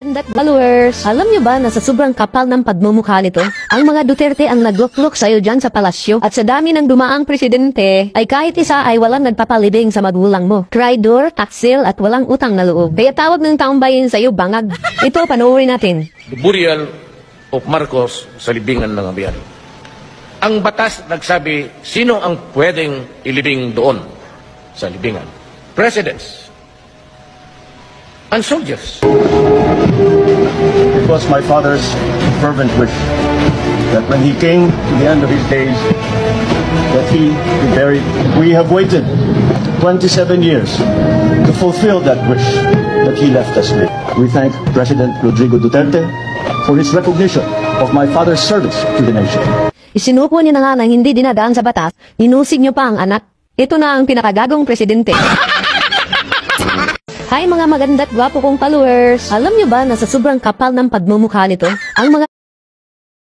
Maganda't followers, alam nyo ba na sa sobrang kapal ng pagmumukha nito, ang mga Duterte ang nagluklok sa'yo dyan sa palasyo at sa dami ng dumaang presidente, ay kahit isa ay walang nagpapalibing sa magulang mo. Traidor, taksil at walang utang na loob. Kaya tawag ng taong bayan sa'yo bangag. Ito, panoorin natin. The burial of Marcos sa libingan ng bayani. Ang batas nagsabi, sino ang pwedeng ilibing doon sa libingan? Presidents and soldiers. It was my father's fervent wish that when he came to the end of his days, that he be buried. We have waited 27 years to fulfill that wish that he left us with. We thank President Rodrigo Duterte for his recognition of my father's service to the nation. Isinuko niyo na nga nang hindi dinadaan sa batas, inusig niyo pa ang anak. Ito na ang pinakagagong presidente. Hi mga maganda't gwapo kong followers! Alam niyo ba na sa sobrang kapal ng pagmumukha nito, ang mga